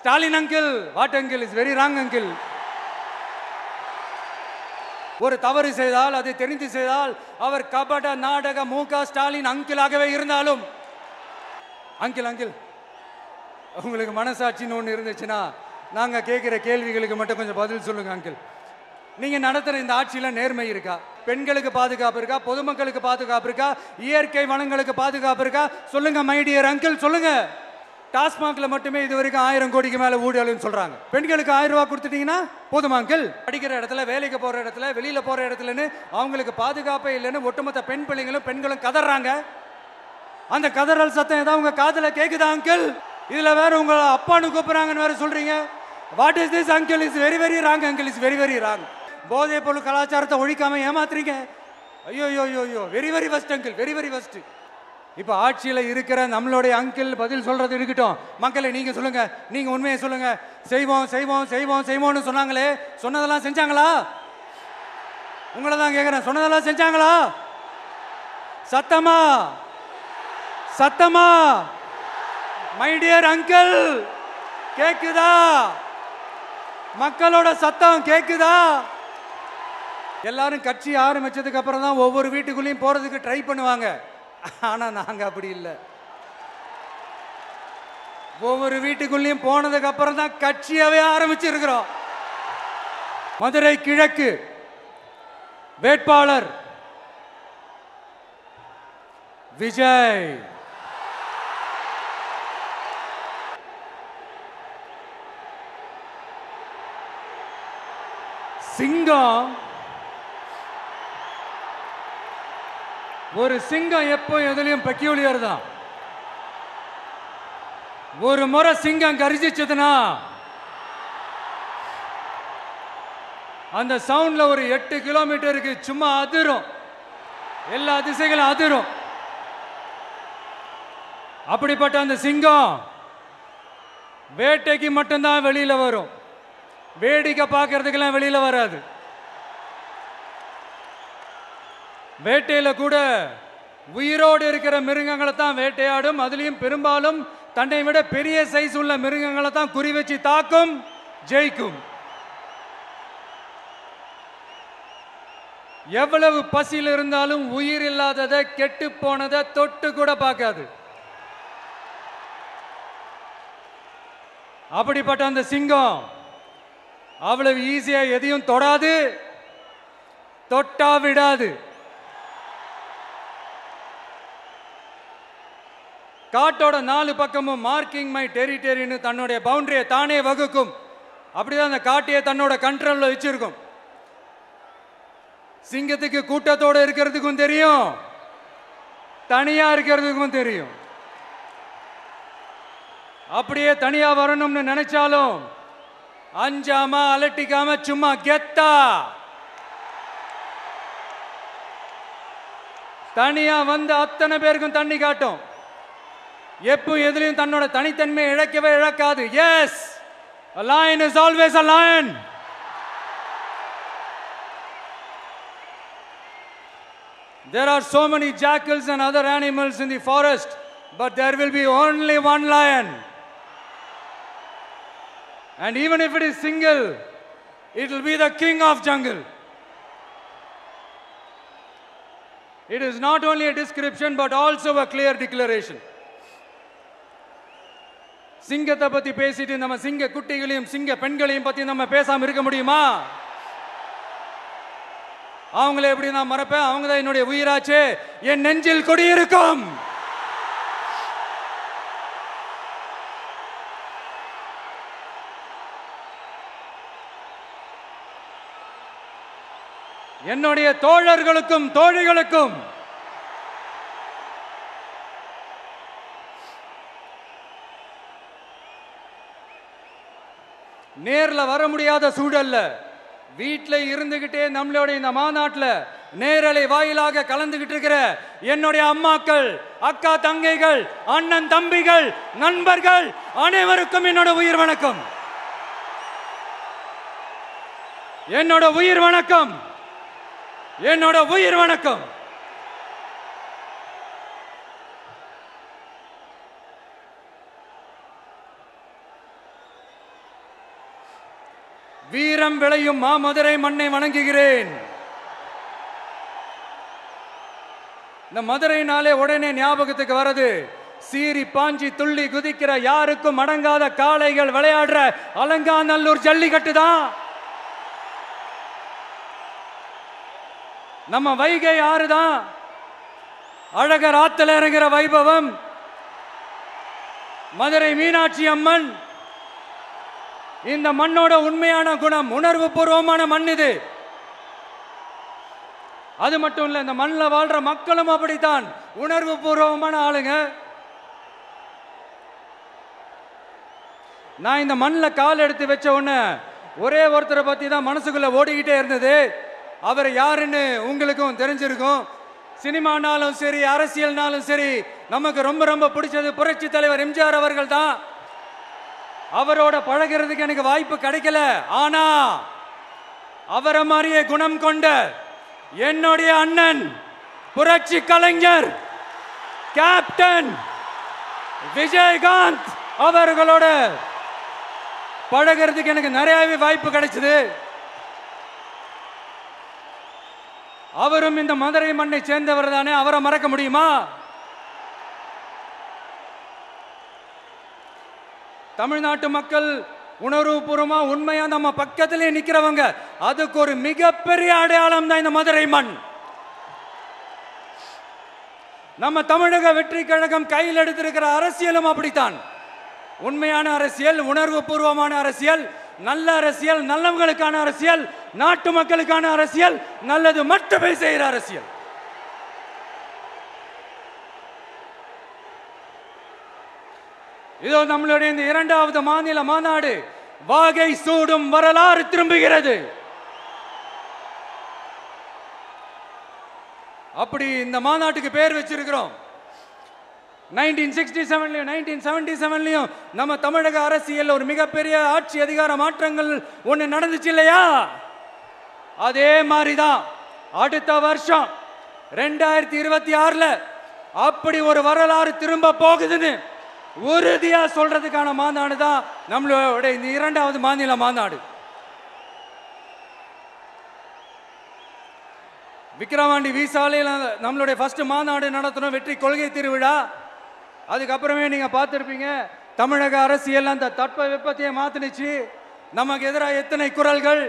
Stalin uncle, what uncle, is very wrong uncle. ஒரு தவறு செய்தால், அதை தெரிந்து செய்தால், அவர் கபட நாடக மு.க. ஸ்டாலின் அங்கிளாகவே இருந்தாலும், அங்கிள் அங்கிள் உங்களுக்கு மனசாட்சின்னு ஒன்று இருந்துச்சுன்னா நாங்கள் கேட்குற கேள்விகளுக்கு மட்டும் கொஞ்சம் பதில் சொல்லுங்க அங்கிள். நீங்கள் நடத்துகிற இந்த ஆட்சியில் நேர்மை இருக்கா? பெண்களுக்கு பாதுகாப்பு இருக்கா? பொதுமக்களுக்கு பாதுகாப்பு இருக்கா? இயற்கை வளங்களுக்கு பாதுகாப்பு இருக்கா? சொல்லுங்க மை டியர் அங்கிள், சொல்லுங்க. டாஸ்மாக்ல மட்டுமே இது வரைக்கும் 1000 கோடிக்கு மேல ஊழல்னு சொல்றாங்க. பெண்களுக்கு 1000 ரூபாய் கொடுத்துட்டீங்கன்னா போதுமா அங்கிள்? படிக்கிற இடத்துல, வேலைக்கு போற இடத்துல, வெளியில போற இடத்துலன்னு அவங்களுக்கு பாதுகாப்பே இல்லைன்னு ஒட்டுமொத்த பெண் பிள்ளைங்களும் பெண்களும் கதறாங்க. அந்த கதறல் சத்தம் ஏதாவது உங்க காதுல கேக்குதா அங்கிள்? இதுல வேற உங்க அப்பான்னு கூப்பிடுறாங்கன்னு வேற சொல்றீங்க. What is this uncle? Is very very wrong uncle, is very very wrong. போதை பொருள் கலாச்சாரத்தை ஒழிக்காம ஏமாத்துறீங்க. ஐயோ ஐயோ ஐயோ, very very first uncle, very very first. இப்ப ஆட்சியில இருக்கிற நம்மளுடைய அங்கிள் பதில் சொல்றது இருக்கட்டும். மக்களை நீங்க சொல்லுங்க, நீங்க உண்மையை சொல்லுங்க. செய்வோம் செய்வோம் செய்வோம் செய்வோம்னு சொன்னாங்களே, சொன்னதெல்லாம் செஞ்சாங்களா? உங்களை தான் கேட்கிறேன், சொன்னதெல்லாம் செஞ்சாங்களா? சத்தமா சத்தமா மை டியர் அங்கிள், கேக்குதா? மக்களோட சத்தம் கேக்குதா? எல்லாரும் கட்சி ஆரம்பிச்சதுக்கு அப்புறம் தான் ஒவ்வொரு வீட்டுக்குள்ளேயும் போறதுக்கு ட்ரை பண்ணுவாங்க. ஆனா நாங்க அப்படி இல்லை. ஒவ்வொரு வீட்டுக்குள்ளேயும் போனதுக்கு அப்புறம் தான் கட்சியாவே ஆரம்பிச்சிருக்கிறோம். மதுரை கிழக்கு வேட்பாளர் விஜய். சிங்கம், ஒரு சிங்கம் எப்போ எதுலையும் பெக்யூலியர் தான். ஒரு முறை சிங்கம் கர்ஜிச்சதுன்னா அந்த சவுண்ட்ல ஒரு 8 கிலோமீட்டருக்கு சும்மா அதிரும், எல்லா திசைகளும் அதிரும். அப்படிப்பட்ட அந்த சிங்கம் வேட்டைக்கு மட்டும்தான் வெளியில வரும், வேடிக்கை பார்க்கறதுக்கெல்லாம் வெளியில வராது. வேட்டையில கூட உயிரோடு இருக்கிற மிருகங்களை தான் வேட்டையாடும். அதுலயும் பெரும்பாலும் தன்னை விட பெரிய சைஸ் உள்ள மிருகங்களை தான் குறி வச்சு தாக்கும், ஜெயிக்கும். எவ்வளவு பசியில் இருந்தாலும் உயிர் இல்லாததை, கெட்டு போனதை தொட்டு கூட பார்க்காது. அப்படிப்பட்ட அந்த சிங்கம் அவ்வளவு ஈஸியா எதையும் தொடாது, தொட்டா விடாது. காட்டோட 4 பக்கமும் மார்க்கிங் மை டெரிட்டரின்னு தன்னுடைய பவுண்டரியை தானே வகுக்கும். அப்படிதான் அந்த காட்டையே தன்னோட கண்ட்ரோல்ல வச்சிருக்கும். சிங்கத்துக்கு கூட்டத்தோட இருக்கிறதுக்கும் தெரியும், தனியா இருக்கிறதுக்கும் தெரியும். அப்படியே தனியா வரணும்னு நினைச்சாலும் அஞ்சாம அலட்டிக்காம சும்மா கெத்தா தனியா வந்து அத்தனை பேருக்கும் தண்ணி காட்டும். எப்போ எதிலையும் தன்னோட தனித்தன்மையை இழக்கவே இழக்காது. Yes, a lion is always a lion. There are so many jackals and other animals in the forest, but there will be only one lion. And even if it is single, it will be the king of jungle. It is not only a description but also a clear declaration. சிங்கத்தை பத்தி பேசிட்டு நம்ம சிங்க குட்டிகளையும் சிங்க பெண்களையும் பத்தி நம்ம பேசாம இருக்க முடியுமா? அவங்களை எப்படி நான் மறப்பேன்? அவங்க தான் என்னுடைய உயிராச்சே. என் நெஞ்சில் குடியிருக்கும். என்னுடைய தோழர்களுக்கும் தோழிகளுக்கும் நேர்ல வர முடியாத சூழல்ல வீட்டில் இருந்துகிட்டே நம்மளுடைய இந்த மாநாட்டில் நேரலை வாயிலாக கலந்துகிட்டு இருக்கிற என்னுடைய அம்மாக்கள், அக்கா தங்கைகள், அண்ணன் தம்பிகள், நண்பர்கள் அனைவருக்கும் என்னோட உயிர் வணக்கம். என்னோட உயிர் வணக்கம், என்னோட உயிர் வணக்கம். வீரம் விளையும் மாமதுரை மண்ணை வணங்குகிறேன். இந்த மதுரைனாலே உடனே ஞாபகத்துக்கு வரது சீறி பாஞ்சி துள்ளி குதிக்கிற யாருக்கும் அடங்காத காளைகள் விளையாடுற அலங்காநல்லூர் ஜல்லிக்கட்டு தான். நம்ம வைகை ஆறுதான். அழகர் ஆத்துல இறங்குற வைபவம். மதுரை மீனாட்சி அம்மன். இந்த மண்ணோட உண்மையான குணம் உணர்வு பூர்வமான மண் இது. அது மட்டும் இல்ல, இந்த மண்ணில் வாழ்ற மக்களும் அப்படித்தான் உணர்வு பூர்வமான ஆளுங்க. நான் இந்த மண்ணில் கால் எடுத்து வச்ச உடனே ஒரே ஒருத்தரை பத்தி தான் மனசுக்குள்ள ஓடிக்கிட்டே இருந்தது. அவர் யாருன்னு உங்களுக்கும் தெரிஞ்சிருக்கும். சினிமானாலும் சரி, அரசியல்னாலும் சரி, நமக்கு ரொம்ப ரொம்ப பிடிச்சது புரட்சி தலைவர் எம்ஜிஆர் அவர்கள் தான். அவரோட பழகிறதுக்கு எனக்கு வாய்ப்பு கிடைக்கல. ஆனா அவரை மாதிரியே குணம் கொண்ட என்னுடைய அண்ணன் புரட்சி கலைஞர் கேப்டன் விஜயகாந்த் அவர்களோட பழகிறதுக்கு எனக்கு நிறையவே வாய்ப்பு கிடைச்சது. அவரும் இந்த மதுரை மண்ணை சேர்ந்தவர் தானே, அவரை மறக்க முடியுமா? தமிழ்நாட்டு மக்கள் உணர்வுபூர்வமா உண்மையா நம்ம பக்கத்திலே நிக்கிறவங்க. அதுக்கு ஒரு மிகப்பெரிய அடையாளம் தான் இந்த மதுரை மண். நம்ம தமிழக வெற்றி கழகம் கையில் எடுத்திருக்கிற அரசியலும் அப்படித்தான். உண்மையான அரசியல், உணர்வு பூர்வமான அரசியல், நல்ல அரசியல், நல்லவங்களுக்கான அரசியல், நாட்டு மக்களுக்கான அரசியல், நல்லது மட்டுமே செய்கிற அரசியல். இதோ நம்மளுடைய இந்த 2வது மாநில மாநாடு வாகை சூடும் வரலாறு திரும்புகிறது. அப்படி இந்த மாநாட்டுக்கு பேர் வச்சிருக்கிறோம். 1967லயும் 1977லயும் நம்ம தமிழக அரசியல் ஒரு மிகப்பெரிய ஆட்சி அதிகார மாற்றங்கள் ஒண்ணு நடந்துச்சு இல்லையா? அதே மாதிரிதான் அடுத்த வருஷம் 2026ல அப்படி ஒரு வரலாறு திரும்ப போகுதுன்னு உறுதியா சொல்றதுக்கான மாநாடு தான் நம்மளோட இந்த 2வது மாநில மாநாடு. விக்கிரவாண்டி விசாலையில் நம்மளுடைய ஃபர்ஸ்ட் மாநாடு நடத்தணும், வெற்றி கொள்கை திருவிழா. அதுக்கப்புறமே நீங்க பார்த்துருப்பீங்க, தமிழக அரசியல் அந்த தட்ப வெப்பத்தையே மாத்தினுச்சு. நமக்கு எதிராக எத்தனை குரல்கள்.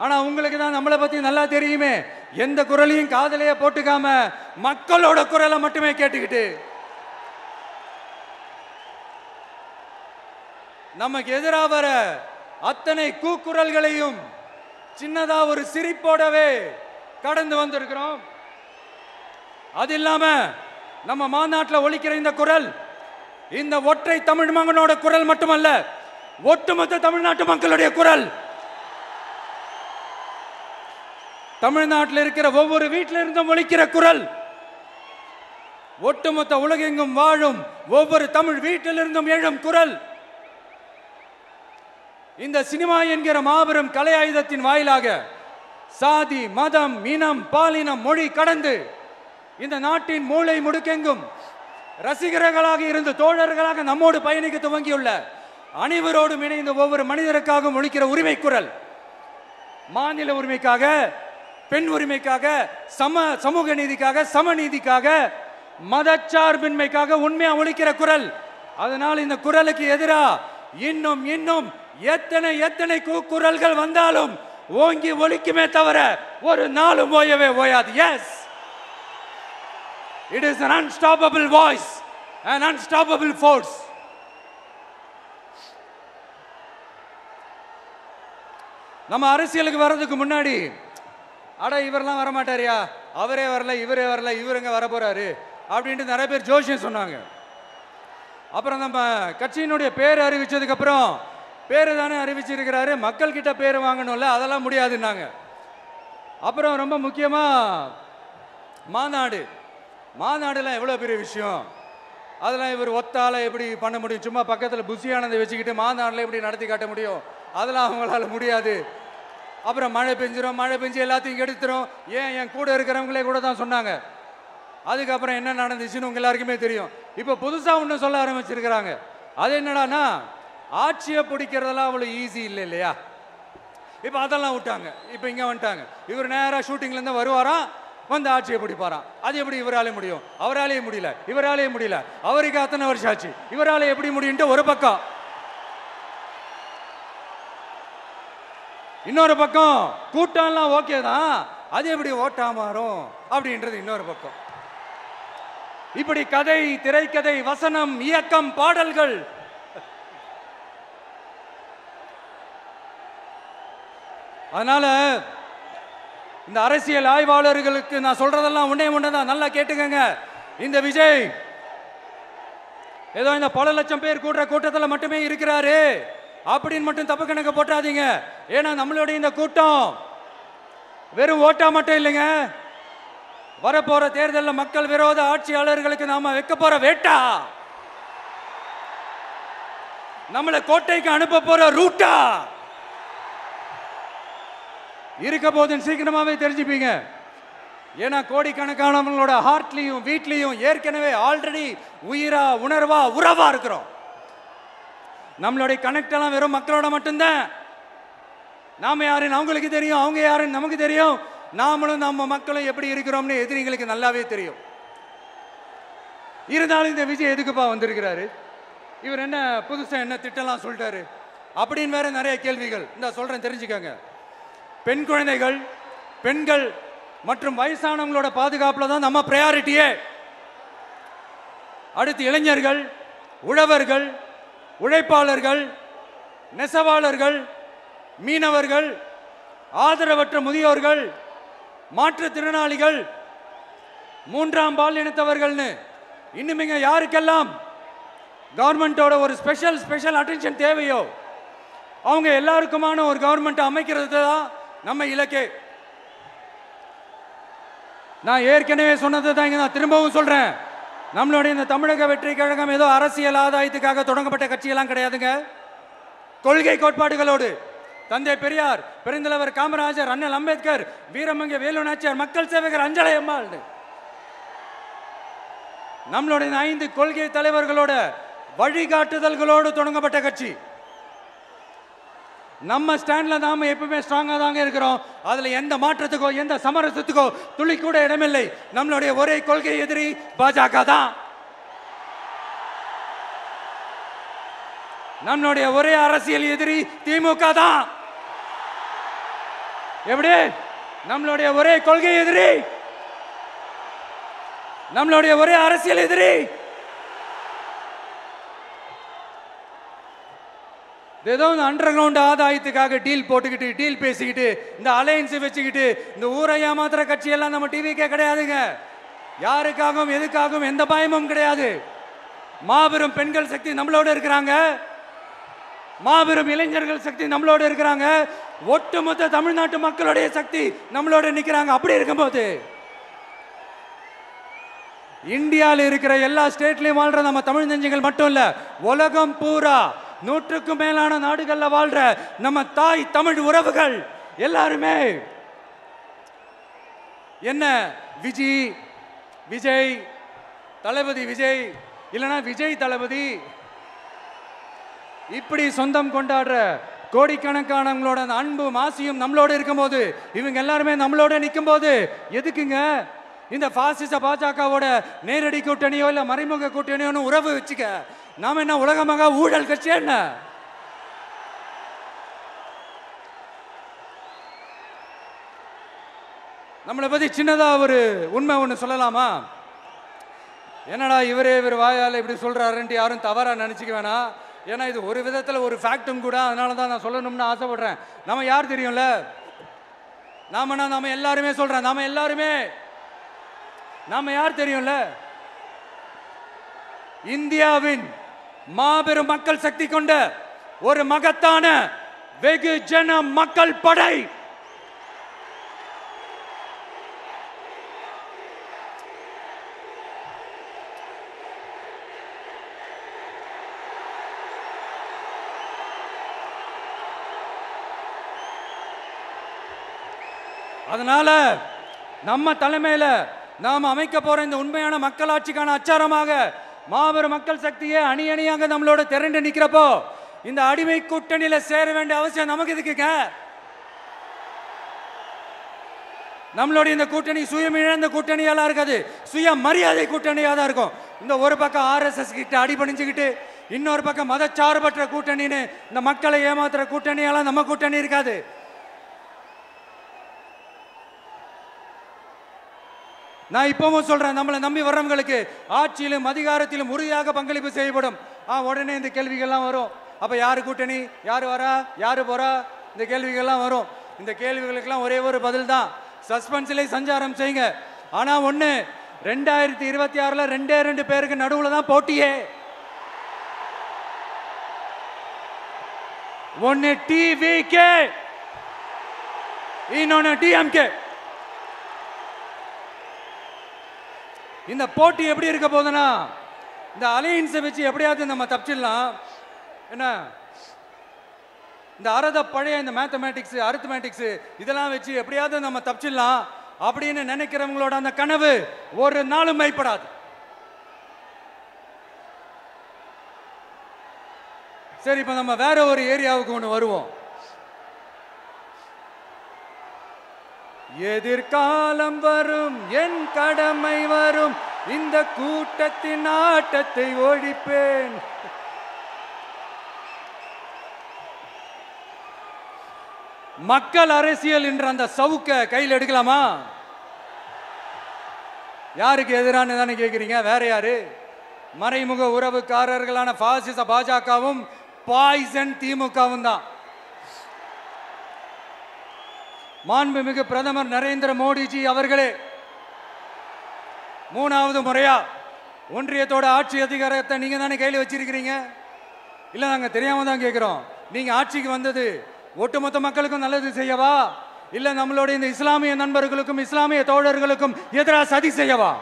ஆனா உங்களுக்கு தான் நம்மளை பத்தி நல்லா தெரியுமே. எந்த குரலையும் காதலையே போட்டுக்காம மக்களோட குரலை மட்டுமே கேட்டுக்கிட்டு நமக்கு எதிராக வர அத்தனை கூக்குரல்களையும் சின்னதா ஒரு சிரிப்போடவே கடந்து வந்திருக்கிறோம். அது இல்லாம நம்ம மாநாட்டில் ஒலிக்கிற இந்த குரல் இந்த ஒற்றை தமிழ் மகனோட குரல் மட்டுமல்ல, ஒட்டுமொத்த தமிழ்நாட்டு மக்களுடைய குரல். தமிழ்நாட்டில் இருக்கிற ஒவ்வொரு வீட்டில இருந்தும் ஒலிக்கிற குரல். ஒட்டுமொத்த உலகெங்கும் வாழும் ஒவ்வொரு தமிழ் வீட்டிலிருந்தும் எழும் குரல். இந்த சினிமா என்கிற மாபெரும் கலை ஆயுதத்தின் வாயிலாக சாதி, மதம், இனம், பாலினம், மொழி கடந்து இந்த நாட்டின் மூளை முடுக்கெங்கும் ரசிகர்களாக இருந்து தோழர்களாக நம்மோடு பயணிக்க துவங்கியுள்ள அனைவரோடும் இணைந்த ஒவ்வொரு மனிதருக்காகவும் ஒலிக்கிற உரிமை குரல். மாநில உரிமைக்காக, பெண் உரிமைக்காக, சமூக நீதிக்காக, சமநீதிக்காக, மதச்சார்பின்மைக்காக உண்மையா ஒலிக்கிற குரல். அதனால் இந்த குரலுக்கு எதிராக இன்னும் இன்னும் எத்தனை குரல்கள் வந்தாலும் ஓங்கி ஒலிக்குமே தவிர ஒரு நாளும் ஓயவே ஓயாது. Yes, it is an unstoppable voice, an unstoppable force. நம்ம அரசியலுக்கு வர்றதுக்கு முன்னாடி அட இவரெல்லாம் வரமாட்டாரியா, அவரே வரல, இவரே வரல, இவருங்க வர போறாரு அப்படின்ட்டு நிறைய பேர் ஜோஷியம் சொன்னாங்க. அப்புறம் நம்ம கட்சியினுடைய பேர் அறிவிச்சதுக்கு அப்புறம் பேரு தானே அறிவிச்சிருக்கிறாரு, மக்கள் கிட்ட பேர் வாங்கணும்ல, அதெல்லாம் முடியாதுன்னாங்க. அப்புறம் ரொம்ப முக்கியமா மாநாடுலாம் எவ்வளோ பெரிய விஷயம். அதெல்லாம் இவர் ஒத்தால எப்படி பண்ண முடியும்? சும்மா பக்கத்தில் புஷியானதை வச்சுக்கிட்டு மாநாட்டில் எப்படி நடத்தி காட்ட முடியும்? அதெல்லாம் அவங்களால முடியாது. அப்புறம் மழை பெஞ்சு எல்லாத்தையும் கெடுத்துரும். என் கூட இருக்கிறவங்களே கூட தான் சொன்னாங்க. அதுக்கப்புறம் என்ன நடந்துச்சுன்னு உங்க எல்லாருக்குமே தெரியும். இப்போ புதுசாக ஒன்று சொல்ல ஆரம்பிச்சிருக்கிறாங்க. அது என்னடானா, ஆட்சியை பிடிக்கிறதெல்லாம் அவ்வளவு ஈஸி இல்லை இல்லையா? இப்ப அதெல்லாம் விட்டாங்க. இப்ப இங்க வந்துட்டாங்க. இவர் நேரா ஷூட்டிங்ல இருந்து வருவாராம், வந்து ஆட்சியை பிடிப்பாராம். அது எப்படி இவராலே முடியும்? அவராலே முடியல, இவராலே முடியல. அவருக்கு அத்தனை வருஷம் ஆச்சு, இவராலே எப்படி முடியும்ட்டு ஒரு பக்கம். இன்னொரு பக்கம் கூட்டம்லாம் ஓகே தான், அது எப்படி ஓட்டா மாறும் அப்படின்றது இன்னொரு பக்கம். இப்படி கதை, திரைக்கதை, வசனம், இயக்கம், பாடல்கள், அதனால இந்த அரசியல் ஆய்வாளர்களுக்கு நான் சொல்றதெல்லாம் ஒன்னேதான், நல்லா கேட்டுக்கங்க. இந்த விஜய் ஏதோ இந்த பல லட்சம் பேர் கூடுற கூட்டத்தில் மட்டுமே இருக்கிறாரு அப்படின்னு மட்டும் தப்பு கணக்கு போட்டாதீங்க. ஏன்னா நம்மளுடைய இந்த கூட்டம் வெறும் ஓட்டா மட்டும் இல்லைங்க, வரப்போற தேர்தலில் மக்கள் விரோத ஆட்சியாளர்களுக்கு நாம வைக்க போற வேட்டா, நம்மளை கோட்டைக்கு அனுப்ப போற ரூட்டா இருக்க போதுன்னு சீக்கிரமாவே தெரிஞ்சுப்பீங்க. ஏன்னா கோடிக்கணக்கானவங்களோட ஹார்ட்லையும் வீட்லையும் ஏற்கனவே ஆல்ரெடி உயிரா, உணர்வா, உறவா இருக்கிறோம். நம்மளுடைய கனெக்ட் எல்லாம் வெறும் மக்களோட மட்டும்தான். நாம யாருன்னு அவங்களுக்கு தெரியும், அவங்க யாருன்னு நமக்கு தெரியும். நாமளும் நம்ம மக்களும் எப்படி இருக்கிறோம்னு எதிரிகளுக்கு நல்லாவே தெரியும். இருந்தாலும் இந்த விஜய் எதுக்குப்பா வந்திருக்கிறாரு, இவர் என்ன புதுசா என்ன திட்டம்லாம் சொல்லிட்டாரு அப்படின்னு வேற நிறைய கேள்விகள். இந்த சொல்றேன் தெரிஞ்சுக்கங்க. பெண் குழந்தைகள், பெண்கள் மற்றும் வயசானவங்களோட பாதுகாப்புல தான் நம்ம பிரையாரிட்டியே. அடுத்து இளைஞர்கள், உழவர்கள், உழைப்பாளர்கள், நெசவாளர்கள், மீனவர்கள், ஆதரவற்ற முதியோர்கள், மாற்றுத்திறனாளிகள், மூன்றாம் பால் இனத்தவர்கள்னு இன்னும் யாருக்கெல்லாம் கவர்மெண்டோட ஒரு ஸ்பெஷல் அட்டென்ஷன் தேவையோ அவங்க எல்லாருக்குமான ஒரு கவர்மெண்ட் அமைக்கிறது தான் நம்ம இலக்கே. நான் ஏற்கனவே சொன்னது தான் இங்க நான் திரும்பவும் சொல்றேன். நம்மளுடைய இந்த தமிழக வெற்றி கழகம் ஏதோ அரசியல் ஆதாயத்துக்காக தொடங்கப்பட்ட கட்சியெல்லாம் கிடையாதுங்க. கொள்கை கோட்பாடுகளோடு தந்தை பெரியார், பெருந்தலைவர் காமராஜர், அண்ணல் அம்பேத்கர், வீரமங்க வேலு நாச்சியார், மக்கள் சேவகர் அஞ்சலை அம்மாள், நம்மளுடைய 5 கொள்கை தலைவர்களோட வழிகாட்டுதல்களோடு தொடங்கப்பட்ட கட்சி. நம்ம ஸ்டாண்ட்ல நாம எப்பவுமே ஸ்ட்ராங்கா தாங்க இருக்கிறோம். அதுல எந்த மாற்றத்துக்கோ எந்த சமரசத்துக்கோ துளி கூட இடமில்லை. நம்மளுடைய ஒரே கொள்கை எதிரி பாஜக தான். நம்மளுடைய ஒரே அரசியல் எதிரி திமுக தான். எப்படி? நம்மளுடைய ஒரே கொள்கை எதிரி, நம்மளுடைய ஒரே அரசியல் எதிரி ஏதோ இந்த அண்டர் கிரவுண்ட் ஆதாயத்துக்காக டீல் போட்டுக்கிட்டு, டீல் பேசிக்கிட்டு, இந்த அலையன்ஸ் வச்சுக்கிட்டு இந்த ஊரை ஏமாத்துற கட்சியெல்லாம் நம்ம டிவிக்கே கிடையாதுங்க. யாருக்காகவும் எதுக்காகவும் எந்த பயமும் கிடையாது. மாபெரும் பெண்கள் சக்தி நம்மளோட இருக்கிறாங்க, மாபெரும் இளைஞர்கள் சக்தி நம்மளோட இருக்கிறாங்க, ஒட்டுமொத்த தமிழ்நாட்டு மக்களுடைய சக்தி நம்மளோட நிற்கிறாங்க. அப்படி இருக்கும்போது இந்தியாவில் இருக்கிற எல்லா ஸ்டேட்லையும் வாழ்ற நம்ம தமிழ் நெஞ்சங்கள் மட்டும் இல்ல, உலகம் பூரா 100க்கும் மேலான நாடுகள்ல வாழ்ற நம்ம தாய் தமிழ் உறவுகள் எல்லாருமே என்ன விஜய் தளபதி விஜய் இல்லனா விஜய் தளபதி இப்படி சொந்தம் கொண்டாடுற கோடிக்கணக்கானவங்களோட அன்பு மாசியும் நம்மளோட இருக்கும்போது, இவங்க எல்லாருமே நம்மளோட நிற்கும் போது எதுக்குங்க இந்த பாசிச பாஜகவோட நேரடி கூட்டணியோ இல்ல மறைமுக கூட்டணியோ உறவு வச்சுக்க? நாம என்ன உலகமாக ஊழல் கட்சி? என்ன நம்மளை பத்தி சின்னதா ஒரு உண்மை ஒண்ணு சொல்லலாமா? என்னடா இவர் வாயால இப்படி சொல்றாருன்ட்டு யாரும் தவறா நினைச்சுக்க வேணாம். ஏன்னா இது ஒரு விதத்துல ஒரு ஃபேக்டும் கூட, அதனாலதான் நான் சொல்லணும்னு ஆசைப்படுறேன். நம்ம யார் தெரியும்ல? நாம எல்லாருமே சொல்றேன், நாம யார் தெரியும்ல? இந்தியாவின் மாபெரும் மக்கள் சக்தி கொண்ட ஒரு மகத்தான வெகுஜன மக்கள் படை. அதனால நம்ம தலைமையில நாம் அமைக்க போற இந்த உண்மையான மக்களாட்சிக்கான அச்சாரமாக மாபெரும் மக்கள் சக்தியை அணி அணியாக நம்மளோட திரண்டு நிக்கிறப்போ இந்த அடிமை கூட்டணியில சேர வேண்டிய அவசியம் நமக்கு இருக்குங்க. நம்மளுடைய இந்த கூட்டணி சுயமிழந்த கூட்டணியெல்லாம் இருக்காது, சுய மரியாதை கூட்டணியா தான் இருக்கும். இந்த ஒரு பக்கம் RSS கிட்ட அடிபணிஞ்சுக்கிட்டு, இன்னொரு பக்கம் மதச்சார்பற்ற கூட்டணின்னு இந்த மக்களை ஏமாத்துற கூட்டணியெல்லாம் நம்ம கூட்டணி இருக்காது. நான் இப்பவும் சொல்றேன், நம்மளை நம்பி வர்றவங்களுக்கு ஆட்சியிலும் அதிகாரத்திலும் உறுதியாக பங்களிப்பு செய்யப்படும். உடனே இந்த கேள்விகள்லாம் வரும். அப்ப யாரு கூட்டணி, யாரு வரா, யாரு போறா, இந்த கேள்விகள்லாம் வரும். இந்த கேள்விகளுக்கெல்லாம் ஒரே ஒரு பதில் தான், சஸ்பென்ஸ்ல சஞ்சாரம் செய்யுங்க. ஆனா ஒண்ணு, 2026ல 2 பேருக்கு நடுவுல தான் போட்டியே. ஒன்னு TVK, இன்னொன்னு DMK. இந்த போட்டி எப்படி இருக்க போதுன்னா, இந்த அலையன்ஸை வச்சு எப்படியாவது நம்ம தப்பிச்சிடலாம். என்ன இந்த பழைய இந்த மேத்தமேட்டிக்ஸ், அரித்மேட்டிக்ஸ் இதெல்லாம் வச்சு எப்படியாவது நம்ம தப்பிச்சிடலாம் அப்படின்னு நினைக்கிறவங்களோட அந்த கனவு ஒரு நாளும் மைப்படாது. சரி, இப்ப நம்ம வேற ஒரு ஏரியாவுக்கு ஒன்று வருவோம். எதிர்காலம் வரும், என் கடமை வரும், இந்த கூட்டத்தின் ஆட்டத்தை ஒழிப்பேன். மக்கள் அரசியல் என்ற அந்த சவுக்க கையில் எடுக்கலாமா? யாருக்கு எதிரான தானே கேட்கிறீங்க? வேற யாரு? மறைமுக உறவுக்காரர்களான பாசிச பாஜகவும் பாய்சன் திமுகவும் தான். மாண்புமிகு பிரதமர் நரேந்திர மோடிஜி அவர்களே 3வது முறையா ஒன்றியத்தோட ஆட்சி அதிகாரத்தை நீங்க தானே கையில் வச்சிருக்கிறீங்க. இல்ல, நாங்க தெரியாம தான் கேட்கிறோம். நீங்க ஆட்சிக்கு வந்தது ஒட்டுமொத்த மக்களுக்கும் நல்லது செய்யவா, இல்ல நம்மளுடைய இந்த இஸ்லாமிய நண்பர்களுக்கும் இஸ்லாமிய தோழர்களுக்கும் எதிராக சதி செய்யவா?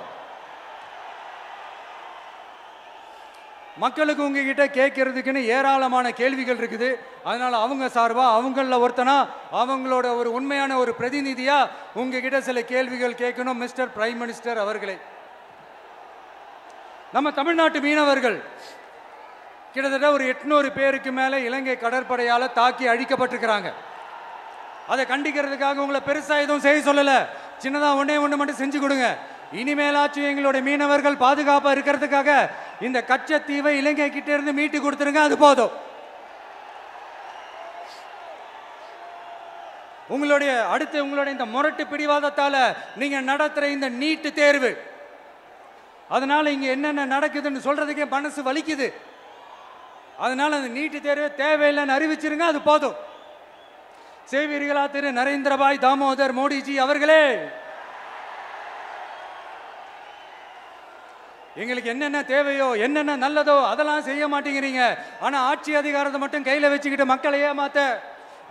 மக்களுக்கு உங்ககிட்ட கேட்கறதுக்குன்னு ஏராளமான கேள்விகள் இருக்குது. அதனால அவங்க சார்பா, அவங்கள ஒருத்தனா, அவங்களோட ஒரு உண்மையான ஒரு பிரதிநிதியா உங்ககிட்ட சில கேள்விகள் கேட்கணும். மிஸ்டர் பிரைம் மினிஸ்டர் அவர்களே, நம்ம தமிழ்நாட்டு மீனவர்கள் கிட்டத்தட்ட ஒரு 800 பேருக்கு மேல இலங்கை கடற்படையால தாக்கி அழிக்கப்பட்டிருக்கிறாங்க. அதை கண்டிக்கிறதுக்காக உங்களை பெருசா எதுவும் செய்ய சொல்லல, சின்னதா ஒண்ணே ஒண்ணு மட்டும் செஞ்சு கொடுங்க. இனிமேலாச்சும் எங்களுடைய மீனவர்கள் பாதுகாப்பா இருக்கிறதுக்காக இந்த கச்சத்தீவை இலங்கை கிட்ட இருந்து மீட்டு கொடுத்துருங்க, அது போதும். உங்களுடைய இந்த முரட்டு பிடிவாதத்தால நீங்க நடத்துற இந்த நீட்டு தேர்வு, அதனால இங்க என்னென்ன நடக்குதுன்னு சொல்றதுக்கே மனசு வலிக்குது. அதனால அந்த நீட்டு தேர்வு தேவையில்லைன்னு அறிவிச்சிருங்க, அது போதும். செய்வீர்களா திரு நரேந்திரபாய் தாமோதர் மோடிஜி அவர்களே? எங்களுக்கு என்னென்ன தேவையோ, என்னென்ன நல்லதோ அதெல்லாம் செய்ய மாட்டேங்கிறீங்க. ஆனா ஆட்சி அதிகாரத்தை மட்டும் கையில வச்சுக்கிட்டு மக்களை ஏமாத்த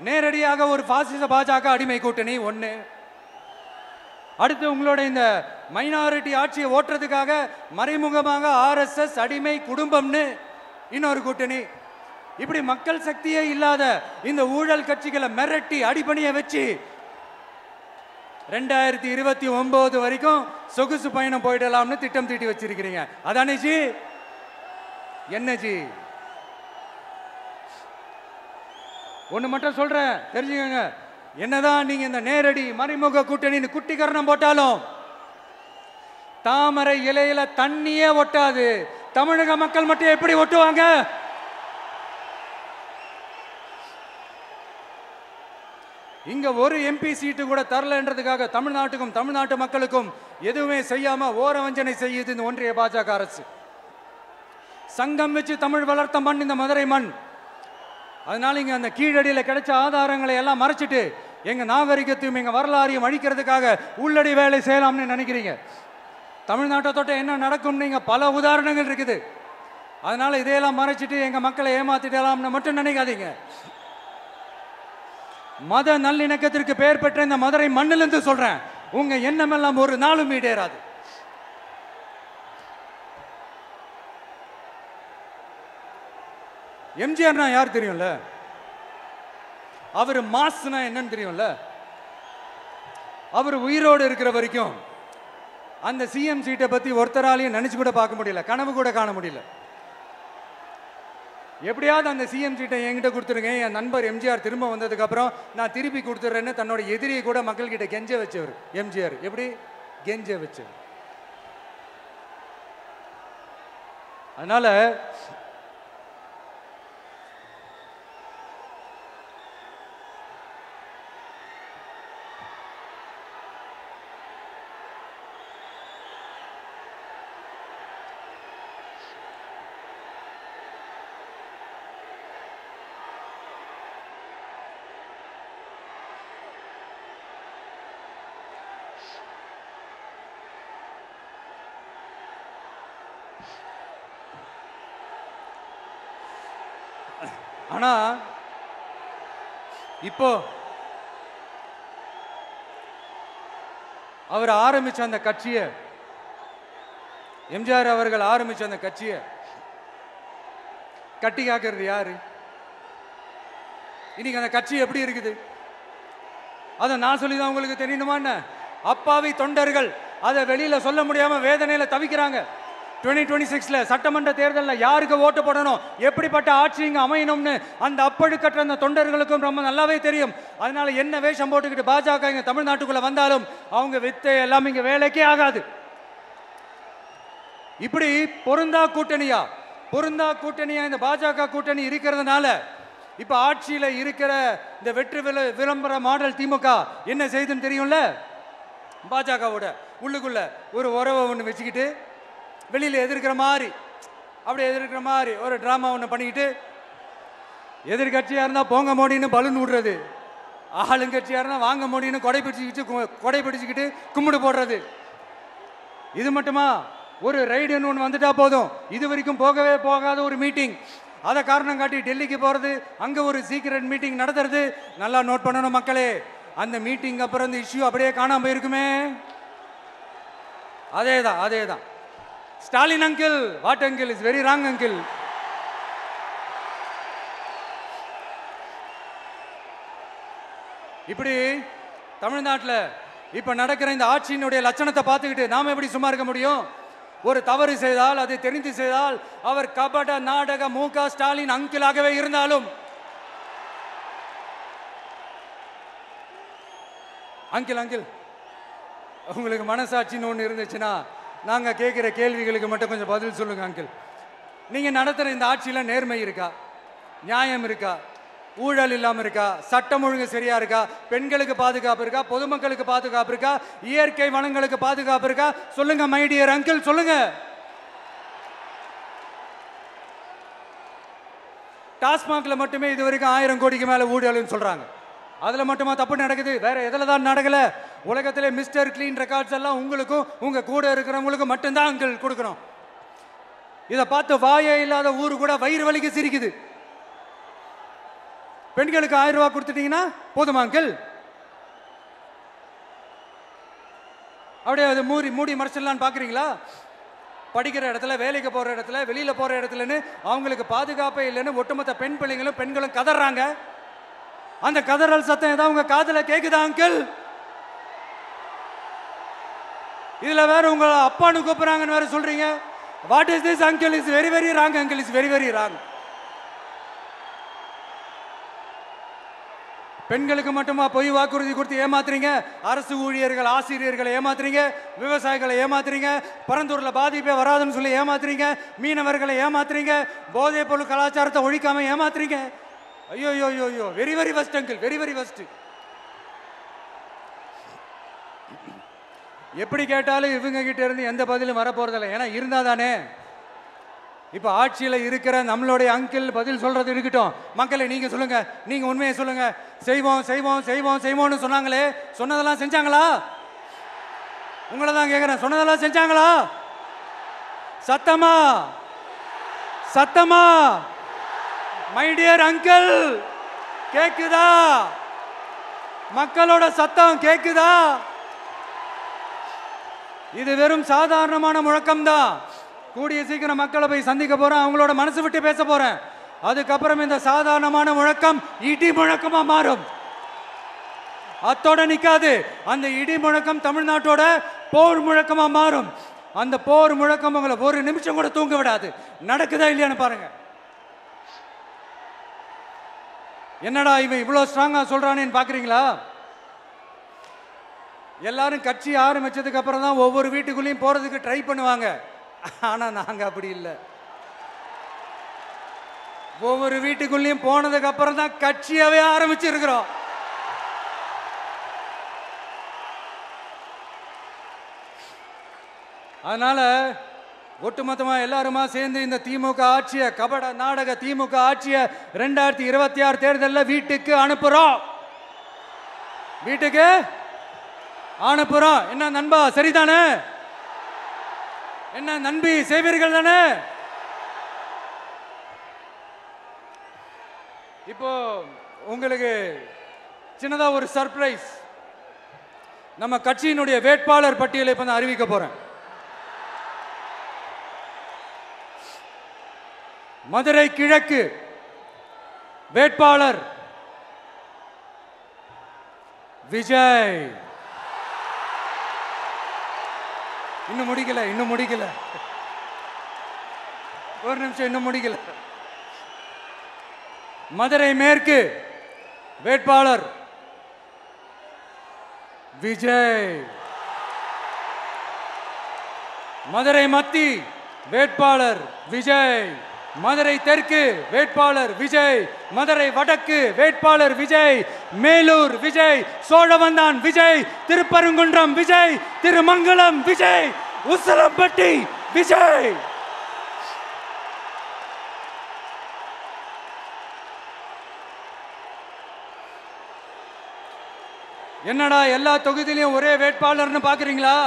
நேரடியாக ஒரு பாசிச பாஜக அடிமை கூட்டணி ஒண்ணு. அடுத்து உங்களோட இந்த மைனாரிட்டி ஆட்சியை ஓட்டுறதுக்காக மறைமுகமாக RSS அடிமை குடும்பம்னு இன்னொரு கூட்டணி. இப்படி மக்கள் சக்தியே இல்லாத இந்த ஊழல் கட்சிகளை மிரட்டி அடிபணிய வச்சு 2029 வரைக்கும் சொகுசு பயணம் போயிடலாம்னு திட்டம் தீட்டி வச்சிருக்கிறீங்க. அதானே ஜி? என்ன ஜி? ஒண்ணு மட்டும் சொல்றேன், தெரிஞ்சுக்கங்க. என்னதான் நீங்க இந்த நேரடி மறைமுக கூட்டணி குட்டிகரணம் போட்டாலும் தாமரை இலையில தண்ணியே ஒட்டாது. தமிழக மக்கள் மட்டும் எப்படி ஒட்டுவாங்க? இங்க ஒரு MP சீட்டு கூட தரலன்றதுக்காக தமிழ்நாட்டுக்கும் தமிழ்நாட்டு மக்களுக்கும் எதுவுமே செய்யாம ஓரவஞ்சனை செய்யுது இந்த ஒன்றிய பாஜக அரசு. சங்கம் வச்சு தமிழ் வளர்த்த மண் இந்த மதுரை மண். அதனால இங்க அந்த கீழடியில கிடைச்ச ஆதாரங்களை எல்லாம் மறைச்சிட்டு எங்க நாகரிகத்தையும் எங்க வரலாறையும் அழிக்கிறதுக்காக உள்ளடி வேலை செய்யலாம்னு நினைக்கிறீங்க. தமிழ்நாட்டை தொட்ட என்ன நடக்கும் நீங்க பல உதாரணங்கள் இருக்குது. அதனால இதையெல்லாம் மறைச்சிட்டு எங்க மக்களை ஏமாத்திடலாம்னு மட்டும் நினைக்காதீங்க. மத நல்லிணக்கத்திற்கு பெயர் பெற்ற இந்த மதுரை மண்ணிலிருந்து சொல்றேன், உங்க எண்ணம் எல்லாம் ஒரு நாளும் ஈடேறாது. எம்ஜிஆர்னா யார் தெரியும்ல? அவர் மாஸ்னா என்னன்னு தெரியும்ல? அவர் உயிரோடு இருக்கிற வரைக்கும் அந்த சிஎம் சீட்டை பத்தி ஒருத்தராலையும் நினைச்சு கூட பார்க்க முடியல, கனவு கூட காண முடியல. எப்படியாவது அந்த சிஎம் சீட்டை என்கிட்ட கொடுத்துருங்க, என் நண்பர் எம்ஜிஆர் திரும்ப வந்ததுக்கு அப்புறம் நான் திருப்பி கொடுத்துட்றேன்னு தன்னோட எதிரியை கூட மக்கள்கிட்ட கெஞ்ச வச்சவர் எம்ஜிஆர். எப்படி கெஞ்ச வச்சவர். அதனால ஆனா இப்போ அவர் ஆரம்பிச்ச அந்த கட்சியை, எம்ஜிஆர் அவர்கள் ஆரம்பிச்ச அந்த கட்சியை கட்டி காக்கிறது யாரு? இன்னைக்கு அந்த கட்சி எப்படி இருக்குது? அதை நான் சொல்லிதான் உங்களுக்கு தெரியணுமா என்ன? அப்பாவி தொண்டர்கள் அதை வெளியில சொல்ல முடியாம வேதனையில தவிக்கிறாங்க. 2026 சட்டமன்ற தேர்தலில் யாருக்கு ஓட்டு போடணும், எப்படிப்பட்ட ஆட்சி இங்க அமையணும்னு அந்த அப்பழுக்கற்ற அந்த தொண்டர்களுக்கும் ரொம்ப நல்லாவே தெரியும். அதனால என்ன வேஷம் போட்டுக்கிட்டு பாஜக இங்க தமிழ்நாட்டுக்குள்ள வந்தாலும் அவங்க வித்தை எல்லாம் இங்க வேலைக்கே ஆகாது. இப்படி பொருந்தா கூட்டணியா இந்த பாஜக கூட்டணி இருக்கிறதுனால இப்ப ஆட்சியில இருக்கிற இந்த வெற்றி விளம்பர மாடல் திமுக என்ன செய்யுதுன்னு தெரியும்ல? பாஜகவோட உள்ளுக்குள்ள ஒரு உறவை ஒன்று வச்சுக்கிட்டு வெளியில எதிர்க்கிற மாதிரி ஒரு டிராமா ஒன்று பண்ணிக்கிட்டு, எதிர்கட்சியா இருந்தா போங்க மோடின்னு பலூன் விடுறது, ஆளுங்கட்சியா இருந்தா வாங்க மோடின்னு கொடை பிடிச்சிக்கிட்டு கும்பிடு போடுறது. இது மட்டுமா? ஒரு ரைடுன்னு ஒன்று வந்துட்டா போதும், இது வரைக்கும் போகவே போகாத ஒரு மீட்டிங், அதை காரணம் காட்டி டெல்லிக்கு போறது, அங்க ஒரு சீக்ரெட் மீட்டிங் நடத்துறது. நல்லா நோட் பண்ணணும் மக்களே, அந்த மீட்டிங் அப்புறம் இந்த இஷ்யூ அப்படியே காணாம போயிருக்குமே. அதேதான் Stalin uncle, what uncle is very wrong uncle. இப்படி தமிழ்நாட்டில் இப்ப நடக்கிற இந்த ஆட்சியினுடைய லட்சணத்தை பார்த்துக்கிட்டு நாம எப்படி சும்மா இருக்க முடியும்? ஒரு தவறு செய்தால், அதை தெரிந்து செய்தால், அவர் கபட நாடக மு.க. ஸ்டாலின் அங்கிளாகவே இருந்தாலும், அங்கிள் உங்களுக்கு மனசாட்சின்னு ஒன்று இருந்துச்சுன்னா நாங்கள் கேட்குற கேள்விகளுக்கு மட்டும் கொஞ்சம் பதில் சொல்லுங்க அங்கிள். நீங்கள் நடத்துகிற இந்த ஆட்சியில் நேர்மை இருக்கா, நியாயம் இருக்கா, ஊழல் இல்லாமல் இருக்கா, சட்டம் ஒழுங்கு சரியா இருக்கா, பெண்களுக்கு பாதுகாப்பு இருக்கா, பொதுமக்களுக்கு பாதுகாப்பு இருக்கா, இயற்கை வளங்களுக்கு பாதுகாப்பு இருக்கா? சொல்லுங்க மை டியர் அங்கிள், சொல்லுங்க. டாஸ்மாக்ல மட்டுமே இது வரைக்கும் 1000 கோடிக்கு மேல ஊழல்னு சொல்றாங்க. அதுல மட்டுமா தப்பு நடக்குது? வேற எதுல தான் நடக்கல? உலகத்திலே மிஸ்டர் கிளீன் ரெக்கார்ட்ஸ் எல்லாம் உங்களுக்கும் உங்க கூட இருக்கிறவங்களுக்கும் மட்டும்தான் அங்கிள் கொடுக்கணும். இதை பார்த்து வாயே இல்லாத ஊரு கூட வயிறு வலிக்கு சிரிக்குது. பெண்களுக்கு 1000 ரூபாய் கொடுத்துட்டீங்கன்னா போதுமா அங்கிள்? அப்படியே அது மூடி மறைச்சிடலான்னு பாக்குறீங்களா? படிக்கிற இடத்துல, வேலைக்கு போற இடத்துல, வெளியில போற இடத்துலன்னு அவங்களுக்கு பாதுகாப்பே இல்லைன்னு ஒட்டுமொத்த பெண்களும் கதறாங்க. அந்த கதறல் சத்தம் ஏதாவது உங்க காதுல கேக்குதா அங்கிள்? இதுல வேற உங்க அப்பான்னு கூப்பிடுறாங்கன்னு வேற சொல்றீங்க. What is this uncle? Is very very wrong uncle, is very very wrong. பெண்களுக்கு மட்டுமா பொய் வாக்குறுதி கொடுத்து ஏமாத்துறீங்க? அரசு ஊழியர்கள், ஆசிரியர்களை ஏமாத்துறீங்க, விவசாயிகளை ஏமாத்துறீங்க, பரந்தூர்ல பாதிப்பே வராதுன்னு சொல்லி ஏமாத்துறீங்க, மீனவர்களை ஏமாத்துறீங்க, போதைப் பொருள் கலாச்சாரத்தை ஒழிக்காம ஏமாத்துறீங்க. ஐயோ ஐயோ ஐயோ, very very first uncle, very very first. எப்படி கேட்டாலும் இவங்க கிட்ட இருந்து எந்த பதிலும் வரப்போறதில்லை. ஏன்னா இருந்தா தானே. இப்ப ஆட்சியில இருக்கிற நம்மளுடைய அங்கிள் பதில் சொல்றது இருக்கட்டும். மக்களை நீங்க சொல்லுங்க, நீங்க உண்மையை சொல்லுங்க. செய்வோம் செய்வோம் செய்வோம் செய்வோம்னு சொன்னாங்களே, சொன்னதெல்லாம் செஞ்சாங்களா? உங்களை தான் கேட்கிறேன், சொன்னதெல்லாம் செஞ்சாங்களா? சத்தமா சத்தமா மை டியர் அங்கிள், கேக்குதா? மக்களோட சத்தம் கேக்குதா? இது வெறும் சாதாரணமான முழக்கம் தான். கூடிய சீக்கிரம் மக்களை போய் சந்திக்க போறேன், அவங்களோட மனசு விட்டு பேச போறேன். அதுக்கப்புறம் இந்த சாதாரணமான முழக்கம் இடி முழக்கமா மாறும். அத்தோட நிக்காது. அந்த இடி முழக்கம் தமிழ்நாட்டோட போர் முழக்கமா மாறும். அந்த போர் முழக்கம் உங்களை ஒரு நிமிஷம் கூட தூங்க விடாது. நடக்குதா இல்லையான்னு பாருங்க. என்னடா இவன் இவ்வளோ ஸ்ட்ராங்கா சொல்றானேன்னு பாக்குறீங்களா? எல்லாரும் கட்சி ஆரம்பிச்சதுக்கு அப்புறம் தான் ஒவ்வொரு வீட்டுக்குள்ளேயும் போறதுக்கு ட்ரை பண்ணுவாங்க. ஆனா நாங்க அப்படி இல்லை. ஒவ்வொரு வீட்டுக்குள்ளேயும் போனதுக்கு அப்புறம் தான் கட்சியாவே ஆரம்பிச்சிருக்கிறோம். அதனால ஒட்டுமொத்தமா எல்லாருமா சேர்ந்து இந்த திமுக ஆட்சியை, கபட நாடக திமுக ஆட்சியை 2026 தேர்தலில் வீட்டுக்கு அனுப்புறோம். வீட்டுக்கு அனுப்புறோம். என்ன நண்பா, சரிதானே? என்ன நண்பி, செய்வீர்கள் தானே? இப்போ உங்களுக்கு சின்னதா ஒரு சர்ப்ரைஸ். நம்ம கட்சியினுடைய வேட்பாளர் பட்டியலை இப்ப நான் அறிவிக்க போறேன். மதுரை கிழக்கு வேட்பாளர் விஜய். இன்னும் முடிக்கல. ஒரு நிமிஷம், இன்னும் முடிக்கல. மதுரை மேற்கு வேட்பாளர் விஜய். மதுரை மத்தி வேட்பாளர் விஜய். மதுரை தெற்கு வேட்பாளர் விஜய். மதுரை வடக்கு வேட்பாளர் விஜய். மேலூர் விஜய். சோழவந்தான் விஜய். திருப்பரங்குன்றம் விஜய். திருமங்கலம் விஜய். உசிலம்பட்டி விஜய். என்னடா எல்லா தொகுதியிலையும் ஒரே வேட்பாளர்னு பாக்குறீங்களா?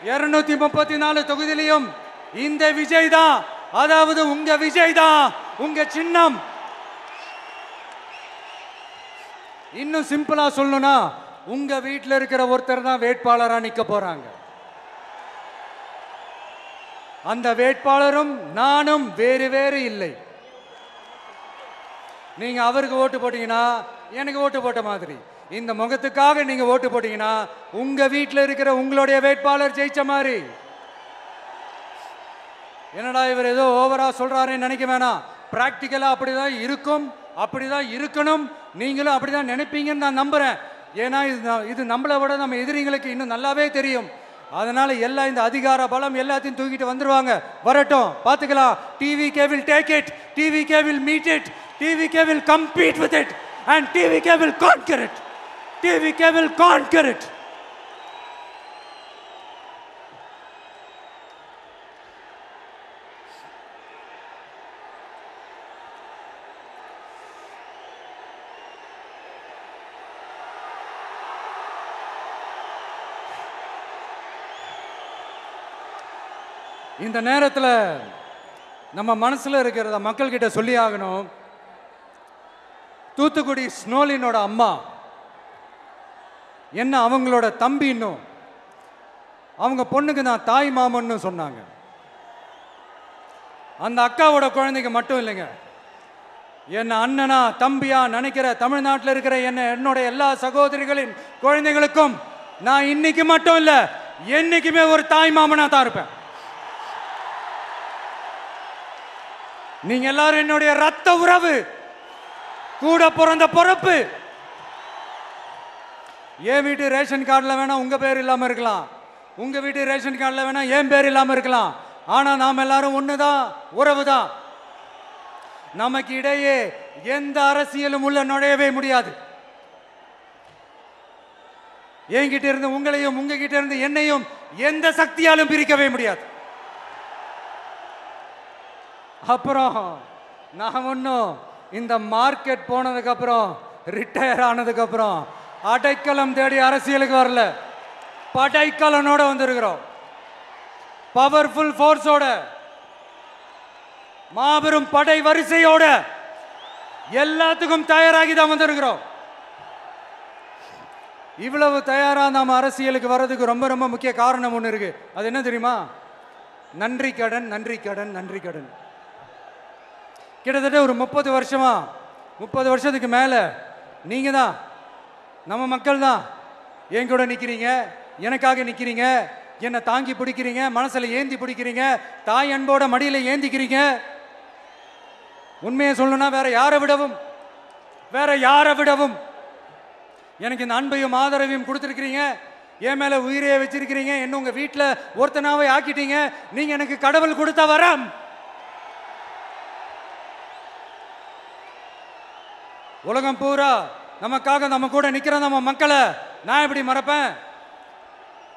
234 தொகுதியிலையும் இந்த விஜய் தான். அதாவது உங்க விஜய் தான் உங்க சின்னம். இன்னும் சிம்பிளா சொல்லணும்னா உங்க வீட்டில் இருக்கிற ஒருத்தர் தான் வேட்பாளரா நிக்க போறாங்க. அந்த வேட்பாளரும் நானும் வேறு வேறு இல்லை. நீங்க அவருக்கு ஓட்டு போட்டீங்கன்னா எனக்கு ஓட்டு போட்ட மாதிரி. இந்த முகத்துக்காக நீங்க ஓட்டு போட்டீங்கன்னா உங்க வீட்டில் இருக்கிற உங்களுடைய வேட்பாளர் ஜெயிச்ச மாதிரி. என்னடா இவர் ஏதோ ஓவரா சொல்றாருன்னு நினைக்க வேணாம். பிராக்டிக்கலா அப்படிதான் இருக்கும், அப்படிதான் இருக்கணும். நீங்களும் அப்படிதான் நினைப்பீங்கன்னு நான் நம்புறேன். ஏன்னா இது நம்மளை விட நம்ம எதிரிங்களுக்கு இன்னும் நல்லாவே தெரியும். அதனால எல்லாம் இந்த அதிகார பலம் எல்லாத்தையும் தூக்கிட்டு வந்துருவாங்க. வரட்டும், பார்த்துக்கலாம். TVK will take it, TVK will meet it, TVK will compete with it and TVK will conquer it. TVK will conquer it. இந்த நேரத்தில் நம்ம மனசுல இருக்கிறத மக்கள் கிட்ட சொல்லி ஆகணும். தூத்துக்குடி ஸ்னோலினோட அம்மா என்ன அவங்களோட தம்பி, இன்னும் அவங்க பொண்ணுக்கு நான் தாய் மாமன்னு சொன்னாங்க. அந்த அக்காவோட குழந்தைக்கு மட்டும் இல்லைங்க, என்ன அண்ணனா தம்பியா நினைக்கிற தமிழ்நாட்டில் இருக்கிற என்னோட எல்லா சகோதரிகளின் குழந்தைகளுக்கும் நான் இன்னைக்கு மட்டும் இல்ல, என்னைக்குமே ஒரு தாய் மாமனா தான் இருப்பேன். நீங்க எல்லாரும் என்னுடைய ரத்த உறவு, கூட பிறந்த பொறுப்பு. என் வீட்டு ரேஷன் கார்டில் வேணா உங்க பேர் இல்லாம இருக்கலாம், உங்க வீட்டு ரேஷன் கார்டில் வேணா என் பேர் இல்லாம இருக்கலாம். ஆனா நாம் எல்லாரும் ஒண்ணுதான், உறவு தான். நமக்கு இடையே எந்த அரசியலும் உள்ள நுழையவே முடியாது. என்கிட்ட இருந்து உங்களையும் உங்ககிட்ட இருந்து என்னையும் எந்த சக்தியாலும் பிரிக்கவே முடியாது. அப்புறம் நான் ஒன்றும் இந்த மார்க்கெட் போனதுக்கு அப்புறம், ரிட்டையர் ஆனதுக்கு அப்புறம் அடைக்கலம் தேடி அரசியலுக்கு வரல, படைக்கலனோட வந்திருக்கிறோம். பவர்ஃபுல் ஃபோர்ஸோட, மாபெரும் படை வரிசையோட, எல்லாத்துக்கும் தயாராகி தான் வந்திருக்கிறோம். இவ்வளவு தயாரா நாம அரசியலுக்கு வர்றதுக்கு ரொம்ப ரொம்ப முக்கிய காரணம் ஒன்று இருக்கு. அது என்ன தெரியுமா? நன்றி கடன், நன்றி கடன், நன்றி கடன். கிட்டத்தட்ட ஒரு 30 வருஷமா, 30 வருஷத்துக்கு மேல நீங்க தான், நம்ம மக்கள் தான் என் கூட நிக்கிறீங்க, எனக்காக நிக்கிறீங்க, என்னை தாங்கி பிடிக்கிறீங்க, மனசுல ஏந்தி பிடிக்கிறீங்க, தாய் அன்போட மடியில ஏந்திக்கிறீங்க. உண்மையை சொல்லணும்னா வேற யாரை விடவும் வேற யாரை விடவும் எனக்கு இந்த அன்பையும் ஆதரவையும் கொடுத்துருக்கிறீங்க. என் மேல உயிரையே வச்சிருக்கிறீங்க. என்ன உங்க வீட்டுல ஒருத்தனாவே ஆக்கிட்டீங்க. நீங்க எனக்கு கடவுள் கொடுத்த வரம். உலகம் பூரா நமக்காக நம்ம கூட நிக்கிற நம்ம மக்களை நான் எப்படி மறப்பேன்?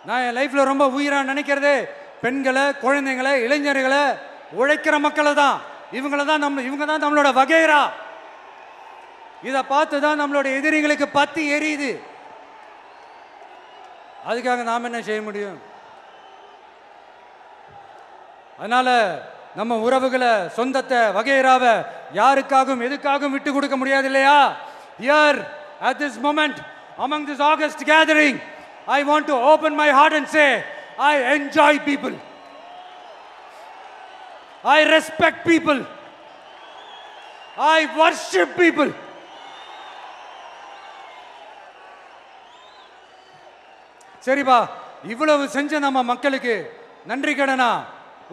நான் என் லைஃப்ல ரொம்ப உயிரா நினைக்கிறதே பெண்களை, குழந்தைங்களை, இளைஞர்களை, உழைக்கிற மக்களை தான். இவங்க தான் நம்மளோட வகைரா. இதை பார்த்து தான் நம்மளோட எதிரிகளுக்கு பத்தி எரியுது. அதுக்காக நாம் என்ன செய்ய முடியும்? அதனால நம்ம உறவுகளை, சொந்தத்தை, வகைராவை யாருக்காகவும் எதுக்காகவும் விட்டு கொடுக்க முடியாது இல்லையா? Here at this moment among this August gathering, I want to open my heart and say I enjoy people. I respect people. I worship people. சரிப்பா, இவ்வளவு செஞ்ச நம்ம மக்களுக்கு நன்றி கடனா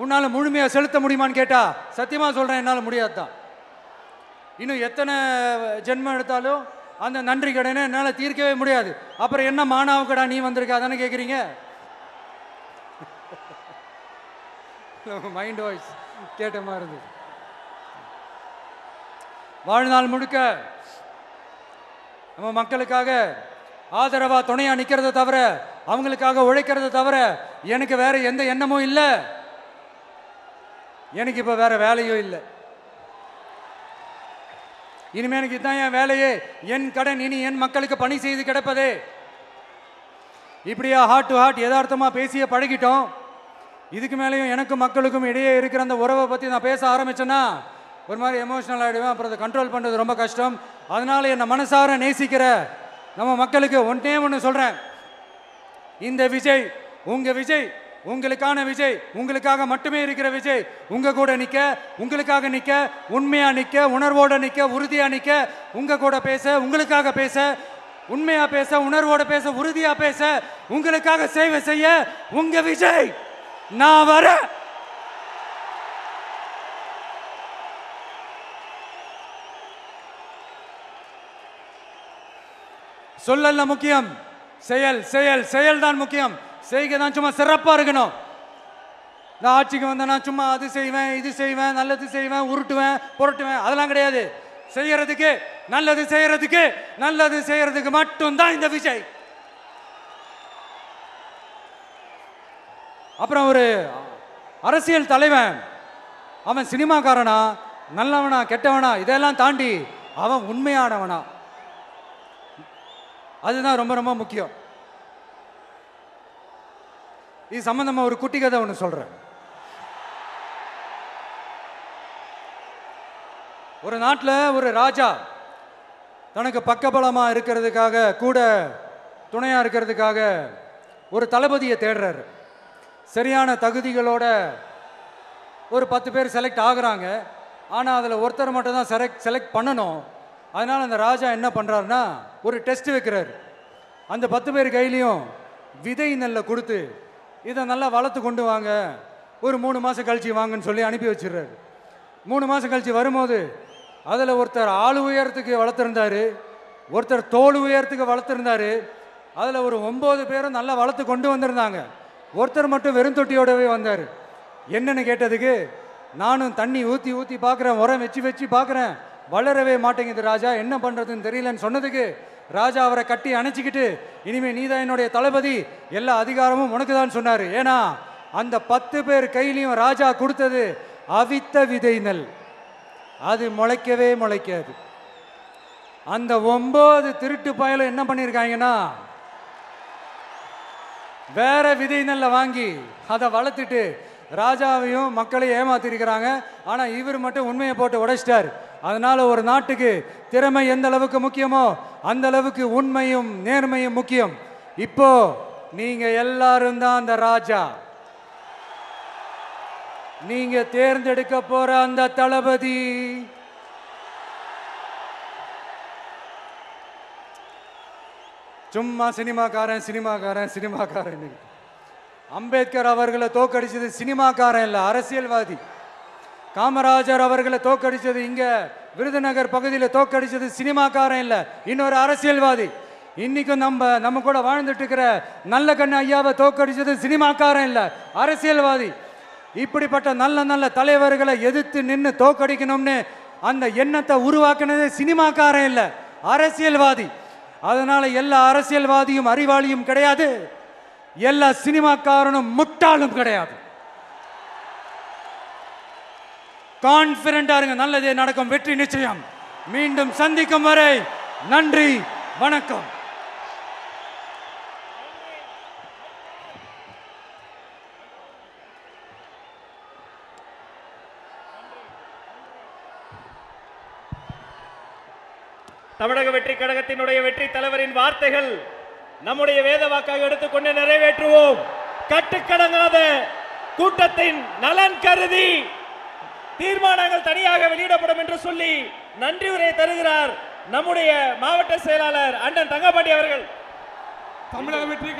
உன்னால முழுமையா செலுத்த முடியுமான்னு கேட்டா சத்தியமா சொல்றேன், என்னால முடியாதுதான். இன்னும் எத்தனை ஜென்மம் எடுத்தாலும் அந்த நன்றி கடனை என்னால தீர்க்கவே முடியாது. அப்புறம் என்ன மானாவுக்கடா நீ வந்திருக்க தானே கேட்குறீங்க? மைண்ட் வாய்ஸ் கேட்ட மாதிரி இருந்தது. வாழ்நாள் முழுக்க நம்ம மக்களுக்காக ஆதரவா துணையா நிக்கிறத தவிர, அவங்களுக்காக உழைக்கிறத தவிர எனக்கு வேற எந்த எண்ணமும் இல்லை. எனக்கு இப்ப வேற வேலையும் இல்லை. இனிமே எனக்கு இதுதான் என் வேலையே, என் கடன். இனி என் மக்களுக்கு பணி செய்து கிடப்பதே. இப்படியா ஹார்ட் டு ஹார்ட் யதார்த்தமா பேசிய பழகிட்டோம். இதுக்கு மேலேயும் எனக்கும் மக்களுக்கும் இடையே இருக்கிற அந்த உறவை பத்தி நான் பேச ஆரம்பிச்சேன்னா ஒரு மாதிரி எமோஷனல் ஆகிடுவேன். அப்புறம் அதை கண்ட்ரோல் பண்றது ரொம்ப கஷ்டம். அதனால என்னை மனசார நேசிக்கிற நம்ம மக்களுக்கு ஒன்றே ஒன்று சொல்றேன். இந்த விஜய் உங்க விஜய், உங்களுக்கான விஜய், உங்களுக்காக மட்டுமே இருக்கிற விஜய். உங்க கூட நிக்க, உங்களுக்காக நிக்க, உண்மையா நிக்க, உணர்வோட நிக்க, உறுதியா நிக்க, உங்க கூட பேச, உங்களுக்காக பேச, உண்மையா பேச, உணர்வோட பேச, உறுதியா பேச, உங்களுக்காக சேவை செய்ய உங்க விஜய் நான் வர. சொல்லல முக்கியம், செயல் செயல் செயல் தான் முக்கியம். செய்கை தான் சும்மா சிறப்பா இருக்கணும். நான் ஆட்சிக்கு வந்தேன்னா சும்மா அது செய்வேன், இது செய்வேன், நல்லது செய்வேன், உருட்டுவேன், புரட்டுவேன், அதெல்லாம் கிடையாது. செய்யறதுக்கு, நல்லது செய்யறதுக்கு, நல்லது செய்யறதுக்கு மட்டும்தான் இந்த விஜய். அப்புறம் ஒரு அரசியல் தலைவன் அவன் சினிமாக்காரனா, நல்லவனா, கெட்டவனா, இதெல்லாம் தாண்டி அவன் உண்மையானவனா, அதுதான் ரொம்ப ரொம்ப முக்கியம். இது சம்பந்தமா ஒரு குட்டி கதை ஒன்று சொல்றேன். ஒரு நாட்டில் ஒரு ராஜா தனக்கு பக்கபலமா இருக்கிறதுக்காக, கூட துணையா இருக்கிறதுக்காக ஒரு தளபதியை தேடுறாரு. சரியான தகுதிகளோட ஒரு 10 பேர் செலக்ட் ஆகுறாங்க. ஆனால் அதில் ஒருத்தர் மட்டும் தான் செலக்ட் பண்ணணும். அதனால் அந்த ராஜா என்ன பண்ணுறாருன்னா ஒரு டெஸ்ட் வைக்கிறாரு. அந்த 10 பேர் கையிலையும் விதை நெல்லை கொடுத்து இதை நல்லா வளர்த்து கொண்டு வாங்க, ஒரு 3 மாதம் கழிச்சு வாங்கன்னு சொல்லி அனுப்பி வச்சிடுறாரு. 3 மாதம் கழிச்சு வரும்போது அதில் ஒருத்தர் ஆள் உயரத்துக்கு வளர்த்துருந்தாரு, ஒருத்தர் தோல் உயரத்துக்கு வளர்த்துருந்தாரு. அதில் ஒரு 9 பேரும் நல்லா வளர்த்து கொண்டு வந்திருந்தாங்க. ஒருத்தர் மட்டும் வெறும் தொட்டியோடவே வந்தார். என்னன்னு கேட்டதுக்கு, நானும் தண்ணி ஊற்றி ஊற்றி பார்க்குறேன், உரம் வச்சு வச்சு பார்க்குறேன், வளரவே மாட்டேங்குது ராஜா, என்ன பண்ணுறதுன்னு தெரியலன்னு சொன்னதுக்கு ராஜா அவரை கட்டி அணைச்சிக்கிட்டு, இனிமே நீதான் என்னுடைய தளபதி, எல்லா அதிகாரமும் உனக்கு தான் சொன்னார். ஏன்னா அந்த 10 பேர் கையிலையும் ராஜா கொடுத்தது அவித்த விதை நெல், அது முளைக்கவே முளைக்காது. அந்த 9 திருட்டு பயலும் என்ன பண்ணியிருக்காங்கன்னா வேற விதை நெல்ல வாங்கி அதை வளர்த்துட்டு ராஜாவையும் மக்களையும் ஏமாத்திருக்கிறாங்க. ஆனா இவர் மட்டும் உண்மையை போட்டு உடைச்சிட்டார். அதனால ஒரு நாட்டுக்கு திறமை எந்த அளவுக்கு முக்கியமோ அந்த அளவுக்கு உண்மையும் நேர்மையும் முக்கியம். இப்போ நீங்க எல்லாரும் தான் அந்த ராஜா. நீங்க தேர்ந்தெடுக்க போற அந்த தளபதி சும்மா சினிமாக்காரன் சினிமாக்காரன் சினிமாக்காரன். அம்பேத்கர் அவர்களை தோக்கடிச்சது சினிமாக்காரன் இல்ல, அரசியல்வாதி. காமராஜர் அவர்களை தோக்கடிச்சது இங்க விருதுநகர் பகுதியில் தோக்கடிச்சது சினிமாக்காரன் இல்ல, இன்னொரு அரசியல்வாதி. இன்னைக்கும் நம்ம கூட வாழ்ந்துட்டு இருக்கிற நல்ல கண்ணு ஐயாவை தோக்கடிச்சது சினிமாக்காரன் இல்ல, அரசியல்வாதி. இப்படிப்பட்ட நல்ல நல்ல தலைவர்களை எதிர்த்து நின்று தோக்கடிக்கணும்னு அந்த எண்ணத்தை உருவாக்குனது சினிமாக்காரன் இல்ல, அரசியல்வாதி. அதனால எல்லா அரசியல்வாதியும் அறிவாளியும் கிடையாது, எல்லா சினிமாக்காரனும் முட்டாளும் கிடையாது. கான்பிடண்டா இருங்க, நல்லதே நடக்கும், வெற்றி நிச்சயம். மீண்டும் சந்திக்கும் வரை நன்றி, வணக்கம். தமிழக வெற்றி கழகத்தினுடைய வெற்றி தலைவரின் வார்த்தைகள் நம்முடைய வேத வாக்காக எடுத்துக்கொண்டு நிறைவேற்றுவோம். கட்டுக்கடங்காத கூட்டத்தின் நலன் கருதி தீர்மானங்கள் தனியாக வெளியிடப்படும் என்று சொல்லி நன்றி உரை தருகிறார் நம்முடைய மாவட்ட செயலாளர் அண்ணன் தங்கப்பாண்டி அவர்கள். தமிழக வெற்றி